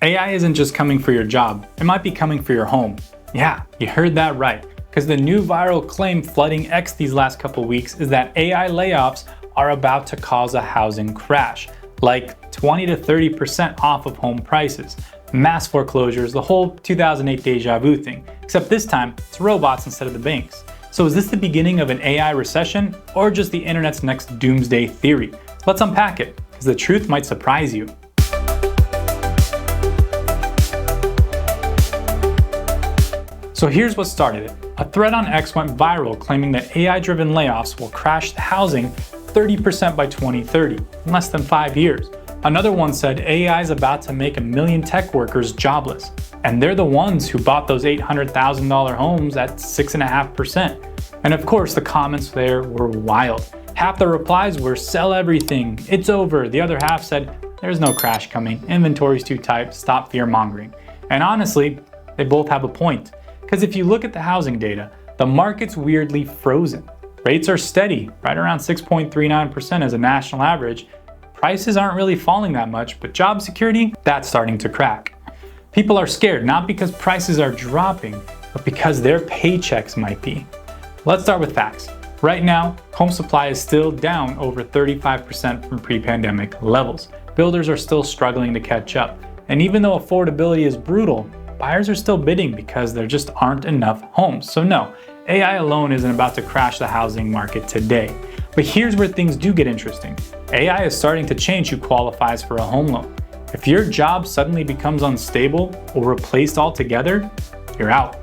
AI isn't just coming for your job, it might be coming for your home. Yeah, you heard that right, because the new viral claim flooding X these last couple weeks is that AI layoffs are about to cause a housing crash, like 20 to 30% off of home prices, mass foreclosures, the whole 2008 deja vu thing, except this time it's robots instead of the banks. So is this the beginning of an AI recession or just the internet's next doomsday theory? Let's unpack it, because the truth might surprise you. So here's what started it. A thread on X went viral claiming that AI-driven layoffs will crash the housing 30% by 2030, in less than 5 years. Another one said AI is about to make 1 million tech workers jobless, and they're the ones who bought those $800,000 homes at 6.5%. And of course, the comments there were wild. Half the replies were sell everything, it's over. The other half said there's no crash coming, inventory's too tight, stop fear-mongering. And honestly, they both have a point. Because if you look at the housing data, the market's weirdly frozen. Rates are steady, right around 6.39% as a national average. Prices aren't really falling that much, but job security, that's starting to crack. People are scared, not because prices are dropping, but because their paychecks might be. Let's start with facts. Right now, home supply is still down over 35% from pre-pandemic levels. Builders are still struggling to catch up. And even though affordability is brutal, buyers are still bidding because there just aren't enough homes. So no, AI alone isn't about to crash the housing market today. But here's where things do get interesting. AI is starting to change who qualifies for a home loan. If your job suddenly becomes unstable or replaced altogether, you're out.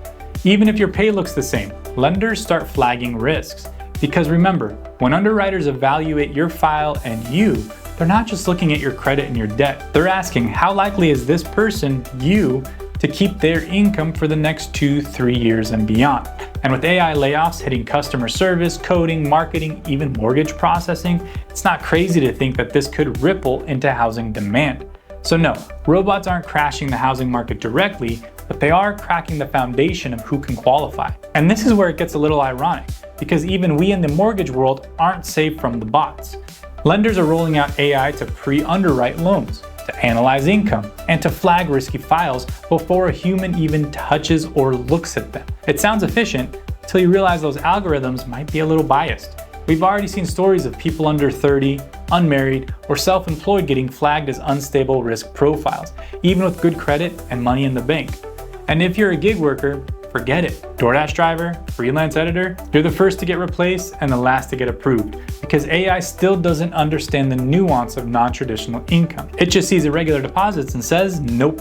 Even if your pay looks the same, lenders start flagging risks. Because remember, when underwriters evaluate your file and you, they're not just looking at your credit and your debt. They're asking, how likely is this person, you, to keep their income for the next 2-3 years and beyond. And with AI layoffs hitting customer service, coding, marketing, even mortgage processing, it's not crazy to think that this could ripple into housing demand. So no, robots aren't crashing the housing market directly, but they are cracking the foundation of who can qualify. And this is where it gets a little ironic, because even we in the mortgage world aren't safe from the bots. Lenders are rolling out AI to pre-underwrite loans, to analyze income, and to flag risky files before a human even touches or looks at them. It sounds efficient until you realize those algorithms might be a little biased. We've already seen stories of people under 30, unmarried, or self-employed getting flagged as unstable risk profiles, even with good credit and money in the bank. And if you're a gig worker, forget it. DoorDash driver, freelance editor, you're the first to get replaced and the last to get approved, because AI still doesn't understand the nuance of non-traditional income. It just sees irregular deposits and says, nope.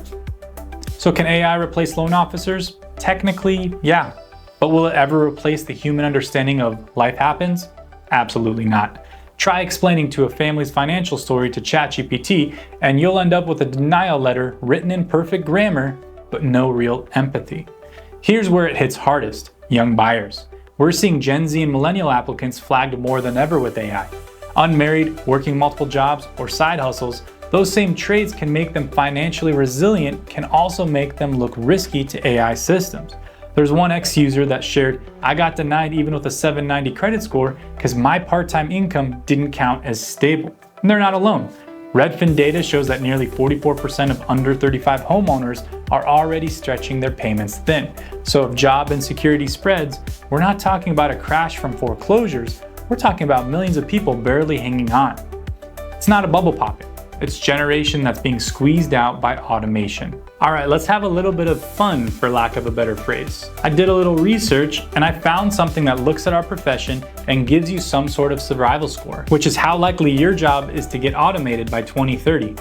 So can AI replace loan officers? Technically, yeah. But will it ever replace the human understanding of life happens? Absolutely not. Try explaining to a family's financial story to ChatGPT, and you'll end up with a denial letter written in perfect grammar, but no real empathy. Here's where it hits hardest: young buyers. We're seeing Gen Z and millennial applicants flagged more than ever with AI. Unmarried, working multiple jobs, or side hustles, those same traits can make them financially resilient, can also make them look risky to AI systems. There's one ex-user that shared, I got denied even with a 790 credit score because my part-time income didn't count as stable. And they're not alone. Redfin data shows that nearly 44% of under 35 homeowners are already stretching their payments thin. So if job insecurity spreads, we're not talking about a crash from foreclosures, we're talking about millions of people barely hanging on. It's not a bubble popping, it's generation that's being squeezed out by automation. All right, let's have a little bit of fun, for lack of a better phrase. I did a little research and I found something that looks at our profession and gives you some sort of survival score, which is how likely your job is to get automated by 2030.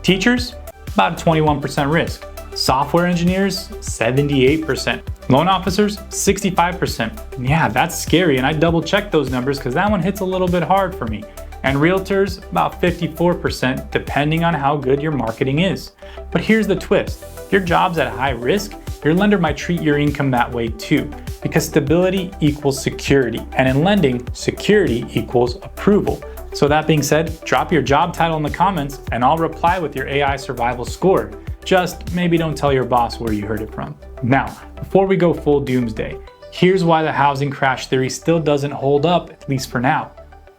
Teachers, about a 21% risk. Software engineers, 78%. Loan officers, 65%. Yeah, that's scary, and I double checked those numbers because that one hits a little bit hard for me. And realtors, about 54%, depending on how good your marketing is. But here's the twist. If your job's at high risk, your lender might treat your income that way too, because stability equals security, and in lending, security equals approval. So that being said, drop your job title in the comments and I'll reply with your AI survival score. Just maybe don't tell your boss where you heard it from. Now, before we go full doomsday, here's why the housing crash theory still doesn't hold up, at least for now.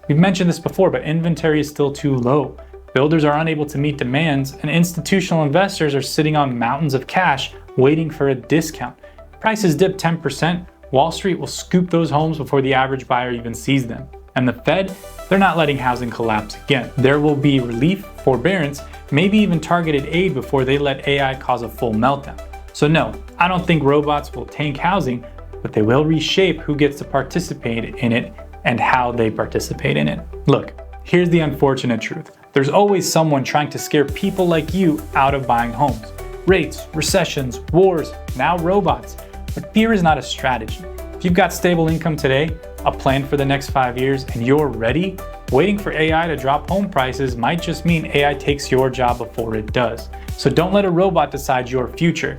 We've mentioned this before, but inventory is still too low. Builders are unable to meet demands, and institutional investors are sitting on mountains of cash waiting for a discount. Prices dip 10%, Wall Street will scoop those homes before the average buyer even sees them. And the Fed, they're not letting housing collapse again. There will be relief, forbearance, maybe even targeted aid before they let AI cause a full meltdown. So no, I don't think robots will tank housing, but they will reshape who gets to participate in it and how they participate in it. Look, here's the unfortunate truth. There's always someone trying to scare people like you out of buying homes. Rates, recessions, wars, now robots. But fear is not a strategy. If you've got stable income today, a plan for the next 5 years, and you're ready, waiting for AI to drop home prices might just mean AI takes your job before it does. So don't let a robot decide your future.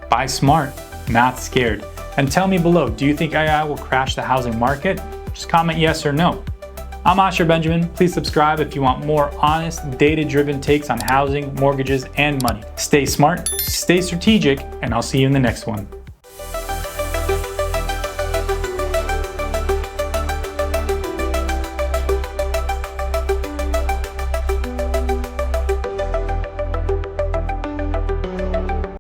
Buy smart, not scared. And tell me below, do you think AI will crash the housing market? Just comment yes or no. I'm Asher Benjamin. Please subscribe if you want more honest, data-driven takes on housing, mortgages, and money. Stay smart, stay strategic, and I'll see you in the next one.